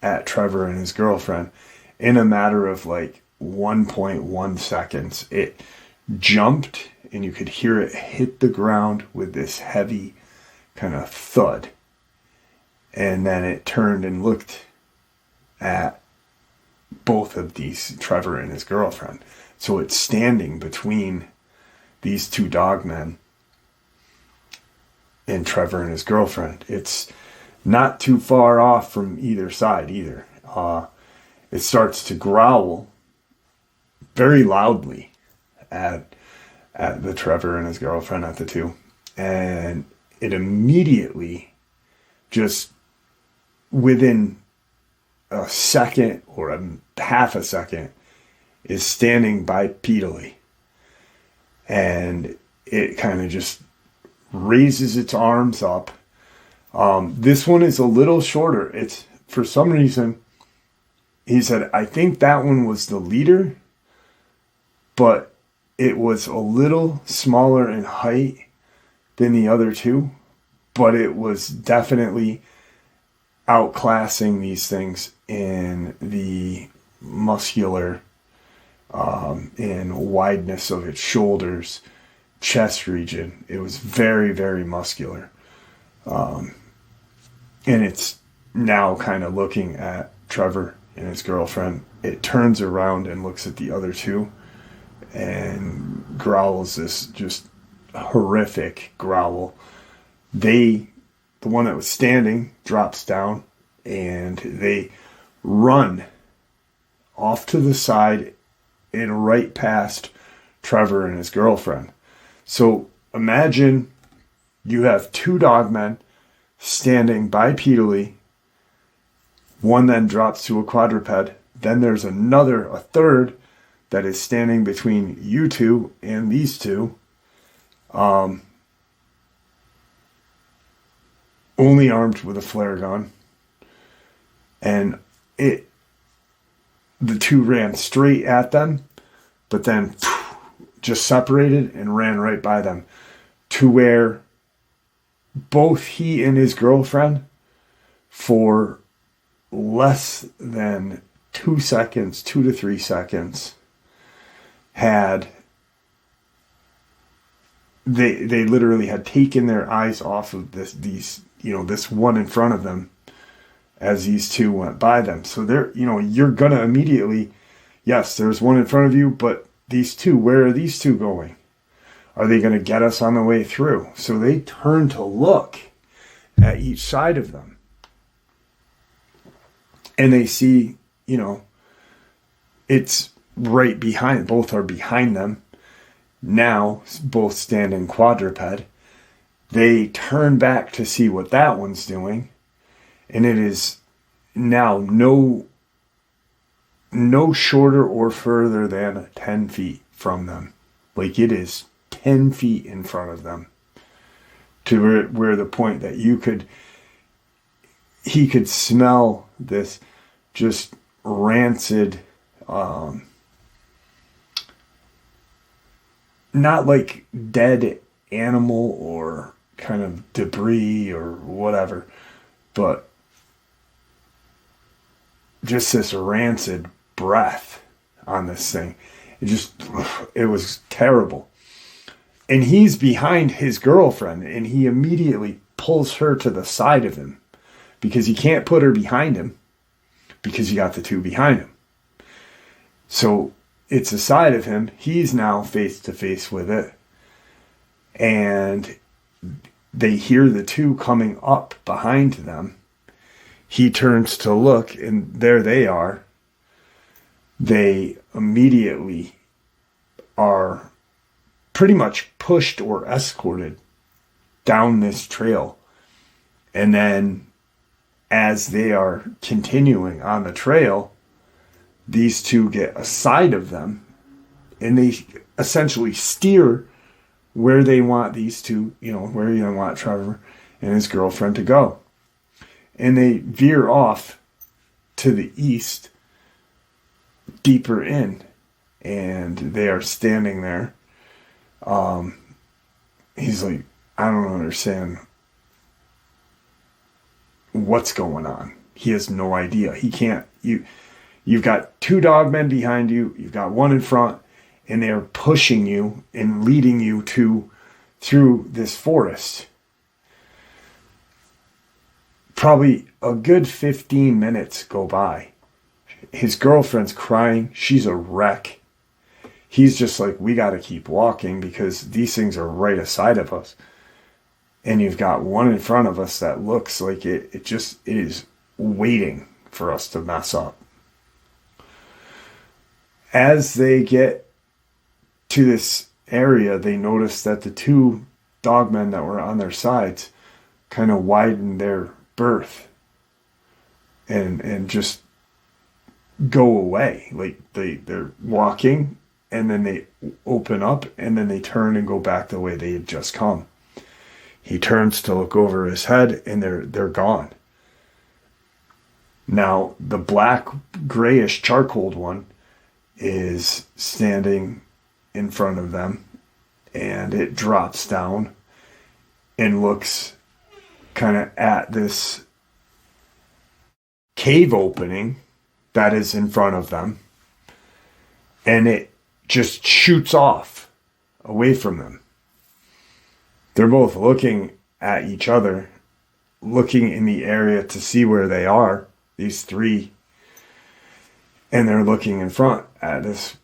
at Trevor and his girlfriend. In a matter of like 1.1 seconds, it jumped, and you could hear it hit the ground with this heavy kind of thud. And then it turned and looked at both of these, Trevor and his girlfriend. So it's standing between these 2 dogmen and Trevor and his girlfriend. It's not too far off from either side either. It starts to growl very loudly at the Trevor and his girlfriend, at the 2. And it immediately, just within a second or half a second, is standing bipedally. And it kind of just raises its arms up. This one is a little shorter. It's, for some reason, he said, I think that one was the leader, but it was a little smaller in height than the other 2, but it was definitely outclassing these things in the muscular and wideness of its shoulders, chest region. It was very, very muscular. And it's now kind of looking at Trevor and his girlfriend. It turns around and looks at the other 2 and growls this just horrific growl. The one that was standing drops down, and they run off to the side and right past Trevor and his girlfriend. So imagine you have 2 dogmen standing bipedally. One then drops to a quadruped. Then there's a third that is standing between you 2 and these 2. Only armed with a flare gun. And the 2 ran straight at them, but then just separated and ran right by them, to where both he and his girlfriend, for less than 2 seconds, 2 to 3 seconds, they literally had taken their eyes off of this one in front of them as these 2 went by them. So you're gonna immediately, yes, there's one in front of you, but these 2, where are these 2 going? Are they gonna get us on the way through? So they turn to look at each side of them, and they see, it's right behind, both are behind them. Now, both standing quadruped. They turn back to see what that one's doing, and it is now no shorter or further than 10 feet from them. Like, it is 10 feet in front of them, to where the point that he could smell this just rancid, not like dead animal or kind of debris or whatever, but just this rancid breath on this thing. It was terrible. And he's behind his girlfriend, and he immediately pulls her to the side of him because he can't put her behind him because you got the two behind him. So it's a side of him. He's now face to face with it. And they hear the two coming up behind them. He turns to look, and there they are. They immediately are pretty much pushed or escorted down this trail. And then as they are continuing on the trail, these two get aside of them, and they essentially steer where they want these two, where you want Trevor and his girlfriend to go. And they veer off to the east, deeper in, and they are standing there. He's like, I don't understand what's going on. He has no idea. He can't. You've got two dogmen behind you. You've got one in front, and they're pushing you and leading you through this forest. Probably a good 15 minutes go by. His girlfriend's crying. She's a wreck. He's just like, we got to keep walking because these things are right aside of us. And you've got one in front of us that looks like it is waiting for us to mess up. As they get to this area, they notice that the two dogmen that were on their sides kind of widen their berth and just go away. Like they're walking, and then they open up, and then they turn and go back the way they had just come. He turns to look over his head, and they're gone. Now, the black, grayish charcoal one is standing in front of them, and it drops down and looks kind of at this cave opening that is in front of them, and it just shoots off away from them. They're both looking at each other, looking in the area to see where they are, these three, and they're looking in front at this,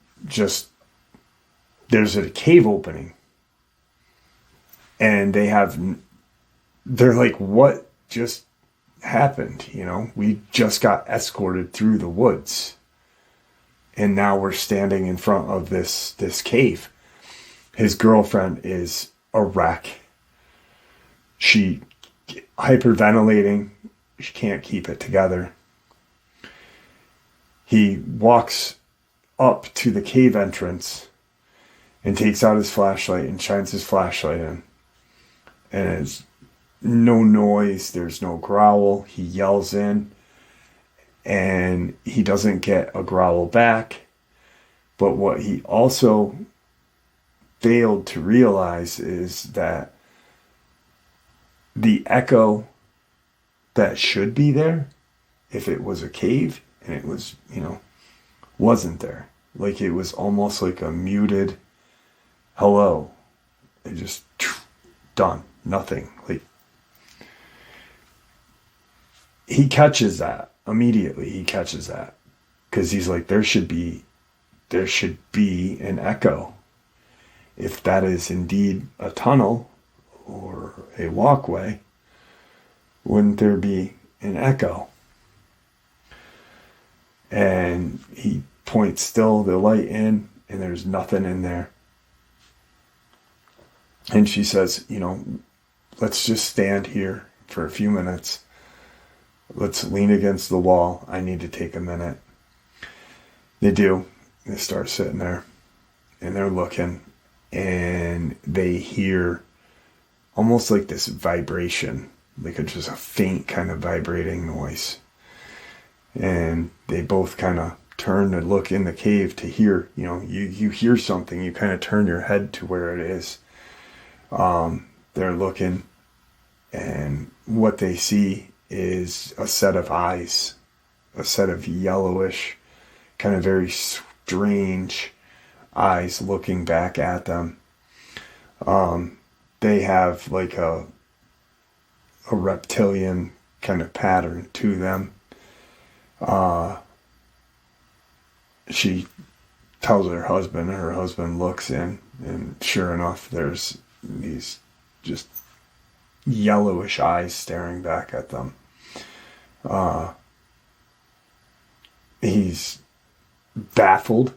there's a cave opening, and they're like, what just happened? We just got escorted through the woods, and now we're standing in front of this cave. His girlfriend is a wreck. She hyperventilating. She can't keep it together. He walks up to the cave entrance and takes out his flashlight and shines his flashlight in. And it's no noise. There's no growl. He yells in, and he doesn't get a growl back. But what he also failed to realize is that the echo that should be there, if it was a cave and it was, wasn't there. Like, it was almost like a muted hello. It just done. Nothing. Like, he catches that immediately. He catches that because he's like, there should be an echo. If that is indeed a tunnel or a walkway, wouldn't there be an echo? And he points still the light in, and there's nothing in there. And she says, let's just stand here for a few minutes. Let's lean against the wall. I need to take a minute. They do. They start sitting there, and they're looking, and they hear almost like this vibration, like just a faint kind of vibrating noise. And they both kind of turn and look in the cave to hear, you hear something, you kind of turn your head to where it is. They're looking, and what they see is a set of eyes, a set of yellowish, kind of very strange eyes looking back at them. They have like a reptilian kind of pattern to them. She tells her husband looks in, and sure enough, there's these just yellowish eyes staring back at them. He's baffled.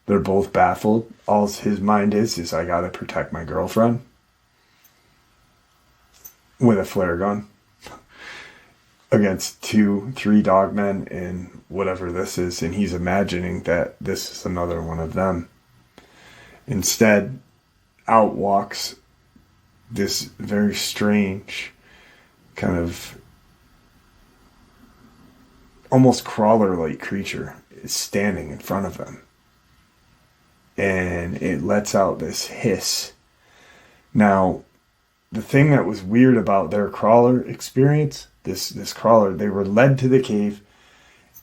They're both baffled. All his mind is I gotta protect my girlfriend with a flare gun against 2-3 dogmen and whatever this is, and he's imagining that this is another one of them. Instead, out walks this very strange kind of almost crawler-like creature is standing in front of him, and it lets out this hiss. Now, the thing that was weird about their crawler experience, this crawler, they were led to the cave,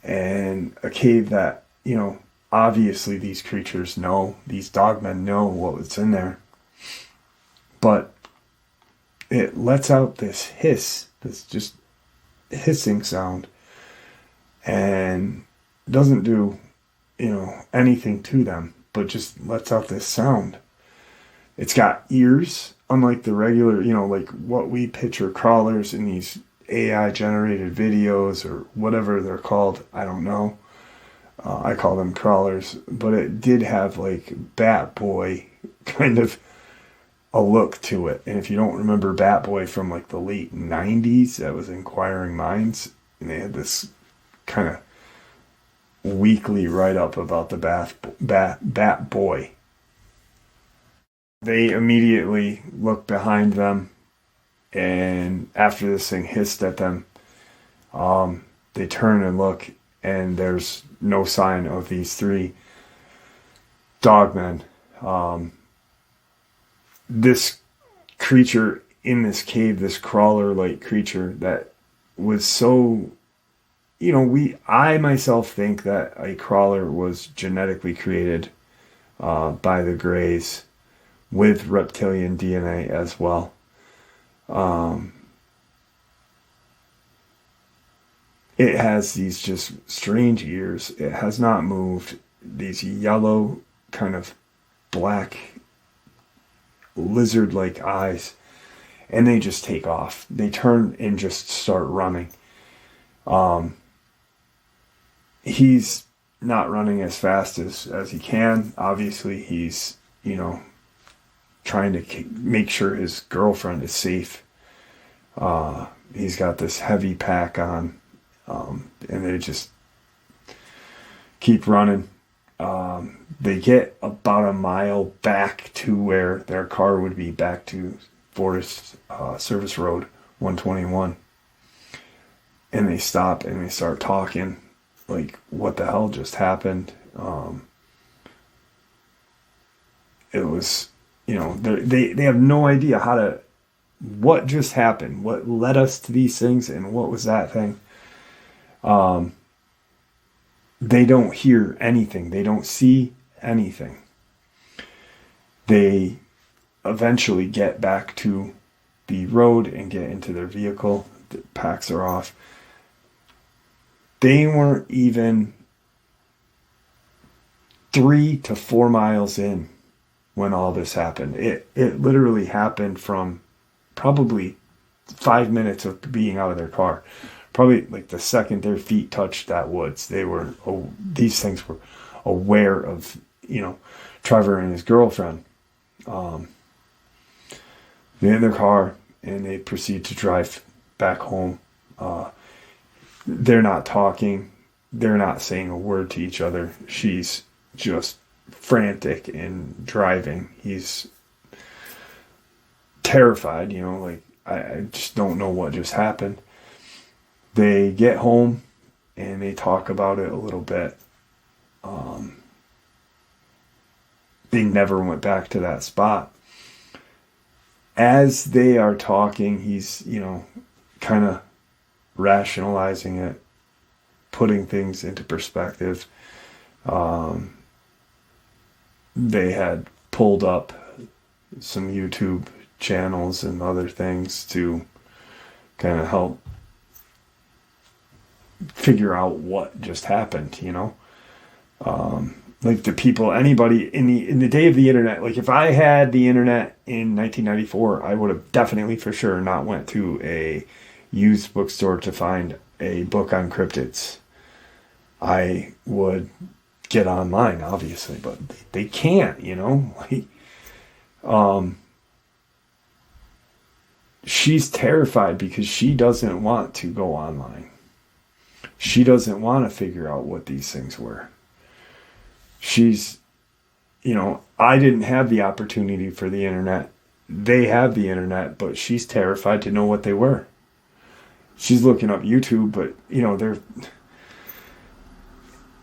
and a cave that, you know, obviously these creatures know, these dogmen know what was in there, but it lets out this hiss, this just hissing sound, and doesn't do, you know, anything to them, but just lets out this sound. It's got ears, unlike the regular, you know, like what we picture crawlers in these AI generated videos or whatever they're called. I don't know. I call them crawlers, but it did have like Bat Boy kind of a look to it. And if you don't remember Bat Boy from like the late 90s, that was Inquiring Minds, and they had this kind of weekly write-up about the Bat Boy. They immediately look behind them, and after this thing hissed at them, they turn and look, and there's no sign of these 3 dogmen. This creature in this cave, this crawler-like creature that was so, you know, I myself think that a crawler was genetically created by the Greys with reptilian DNA as well. It has these just strange ears. It has not moved. These yellow, kind of black, lizard-like eyes. And they just take off. They turn and just start running. He's not running as fast as he can. Obviously, he's, you know, trying to make sure his girlfriend is safe. He's got this heavy pack on, and they just keep running. They get about a mile back to where their car would be, back to Forest Service Road 121. And they stop and they start talking, like, what the hell just happened? It was, you know, they have no idea what just happened, what led us to these things, and what was that thing. They don't hear anything. They don't see anything. They eventually get back to the road and get into their vehicle. The packs are off. They weren't even 3 to 4 miles in when all this happened. It literally happened from probably 5 minutes of being out of their car. Probably like the second their feet touched that woods, these things were aware of, you know, Trevor and his girlfriend. They're in their car and they proceed to drive back home. They're not talking. They're not saying a word to each other. She's just frantic and driving. He's terrified, you know, like, I just don't know what just happened. They get home and they talk about it a little bit. They never went back to that spot. As they are talking, he's, you know, kind of rationalizing it, putting things into perspective. They had pulled up some YouTube channels and other things to kind of help figure out what just happened, like the people, anybody in the day of the internet, like if I had the internet in 1994, I would have definitely for sure not went to a used bookstore to find a book on cryptids. I would get online, obviously, but they can't, like, she's terrified because she doesn't want to go online. She doesn't want to figure out what these things were. She's, I didn't have the opportunity for the internet. They have the internet, but she's terrified to know what they were. She's looking up YouTube, but,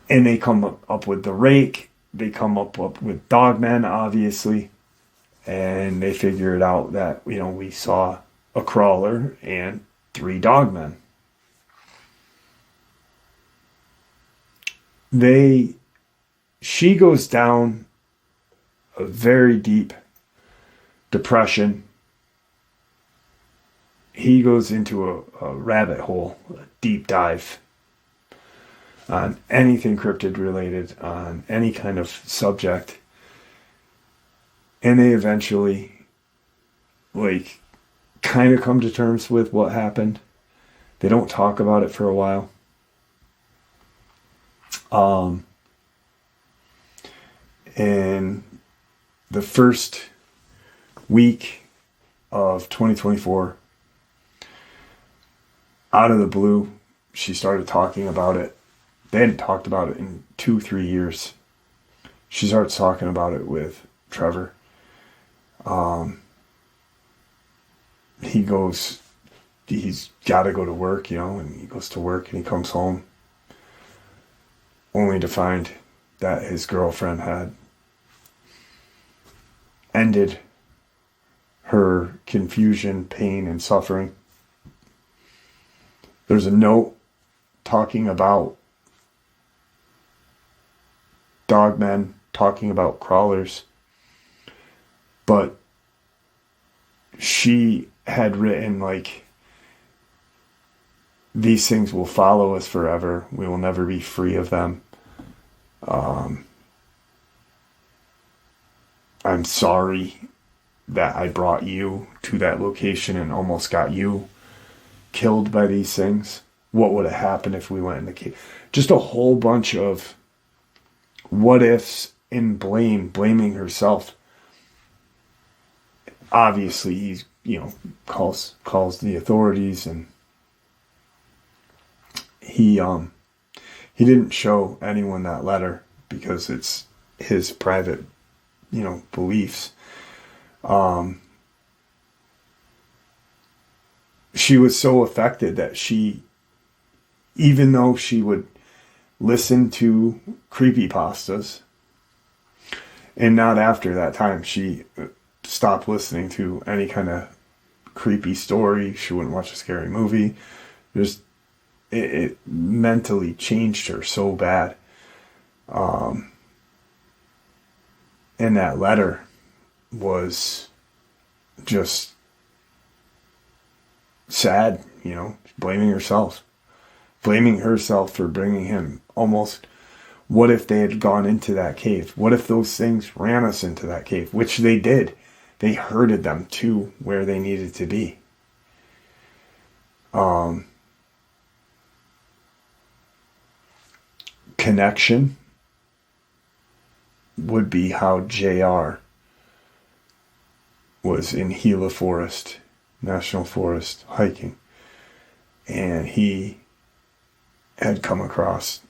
and they come up with the rake. They come up with Dogman, obviously. And they figure it out that, we saw a crawler and 3 dogmen. She goes down a very deep depression. He goes into a rabbit hole, a deep dive on anything cryptid related, on any kind of subject. And they eventually, kind of come to terms with what happened. They don't talk about it for a while. In the first week of 2024, out of the blue, she started talking about it. They hadn't talked about it in 2-3 years. She starts talking about it with Trevor. He's got to go to work, and he goes to work and he comes home only to find that his girlfriend had ended her confusion, pain, and suffering. There's a note talking about dogmen, talking about crawlers, but she had written, these things will follow us forever. We will never be free of them. I'm sorry that I brought you to that location and almost got you killed by these things. What would have happened if we went in the cave? Just a whole bunch of what ifs and blaming herself. Obviously, he's, calls the authorities, and he didn't show anyone that letter because it's his private, beliefs. She was so affected that even though she would listen to creepypastas, and not after that time, she stopped listening to any kind of creepy story. She wouldn't watch a scary movie. Just it mentally changed her so bad. And that letter was just sad, blaming herself for bringing him. Almost, what if they had gone into that cave? What if those things ran us into that cave? Which they did. They herded them to where they needed to be. Connection would be how JR was in Gila Forest, National Forest, hiking. And he had come across,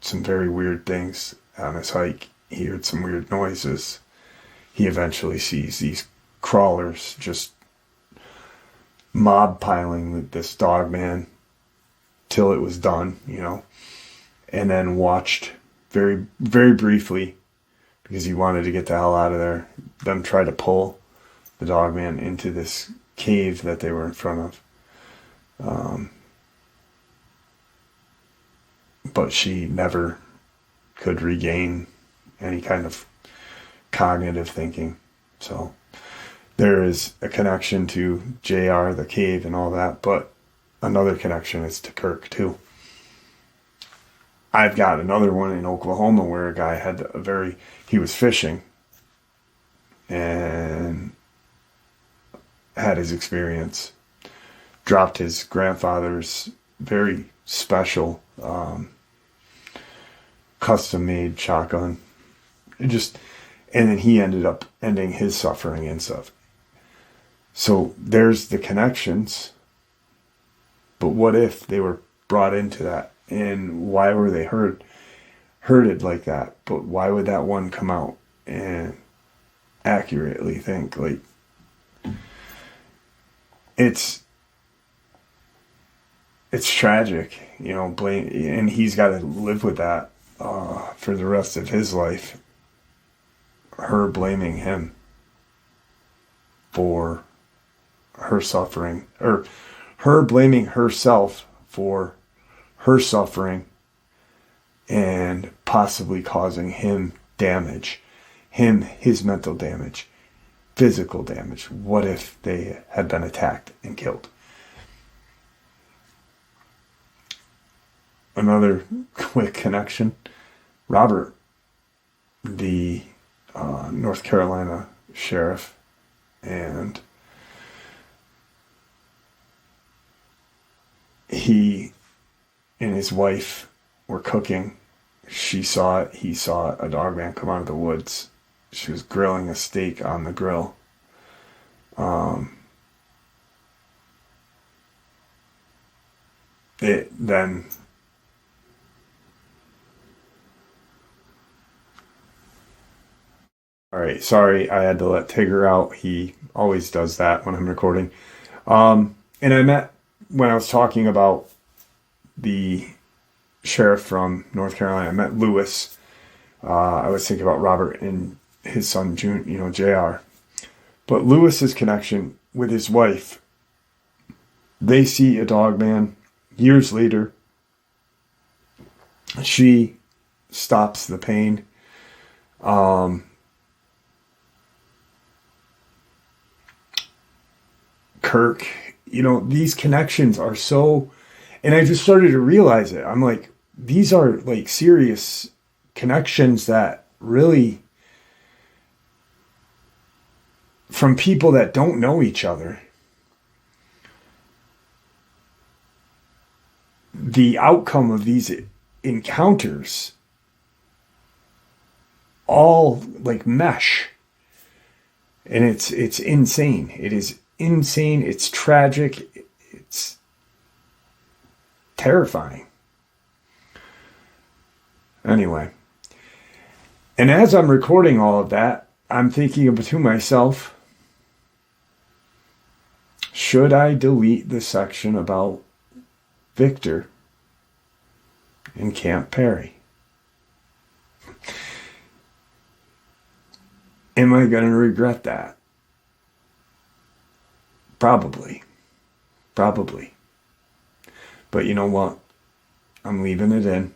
some very weird things on his hike. He heard some weird noises. He eventually sees these crawlers just mob piling with this dogman till it was done, and then watched very, very briefly, because he wanted to get the hell out of there, them try to pull the dogman into this cave that they were in front of. But she never could regain any kind of cognitive thinking. So there is a connection to JR, the cave, and all that, but another connection is to Kirk too. I've got another one in Oklahoma where a guy had he was fishing and had his experience, dropped his grandfather's very special custom-made shotgun. And then he ended up ending his suffering and stuff. So there's the connections. But what if they were brought into that? And why were they hurted like that? But why would that one come out and accurately think like it's tragic, you know, and he's got to live with that for the rest of his life. Her blaming him for her suffering, or her blaming herself for her suffering and possibly causing him damage, his mental damage, physical damage. What if they had been attacked and killed? Another quick connection. Robert, the North Carolina sheriff, and he and his wife were cooking. She saw it. He saw it. A dogman come out of the woods. She was grilling a steak on the grill. All right, sorry, I had to let Tigger out. He always does that when I'm recording. And when I was talking about the sheriff from North Carolina, I met Lewis. I was thinking about Robert and his son, JR. But Lewis's connection with his wife, they see a dogman. Years later, she stops the pain. Kirk, these connections are so, and I just started to realize it. I'm like, these are like serious connections that really, from people that don't know each other, the outcome of these encounters all like mesh, and it's insane. It is insane. It's tragic. It's terrifying. Anyway, and as I'm recording all of that, I'm thinking to myself, should I delete the section about Victor in Camp Perry? Am I going to regret that? Probably. But you know what? I'm leaving it in.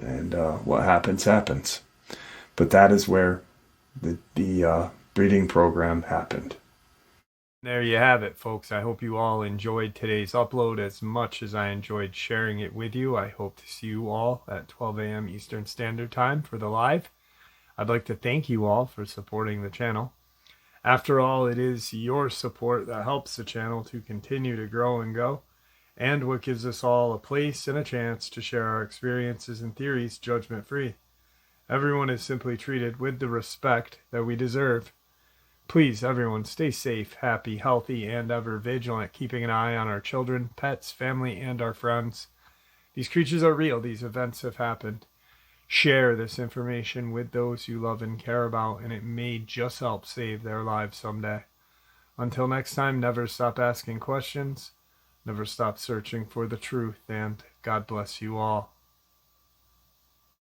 And what happens, happens. But that is where the breeding program happened. There you have it, folks. I hope you all enjoyed today's upload as much as I enjoyed sharing it with you. I hope to see you all at 12 a.m. Eastern Standard Time for the live. I'd like to thank you all for supporting the channel. After all, it is your support that helps the channel to continue to grow and go, and what gives us all a place and a chance to share our experiences and theories judgment-free. Everyone is simply treated with the respect that we deserve. Please, everyone, stay safe, happy, healthy, and ever vigilant, keeping an eye on our children, pets, family, and our friends. These creatures are real. These events have happened. Share this information with those you love and care about, and it may just help save their lives someday. Until next time, never stop asking questions, never stop searching for the truth, and God bless you all.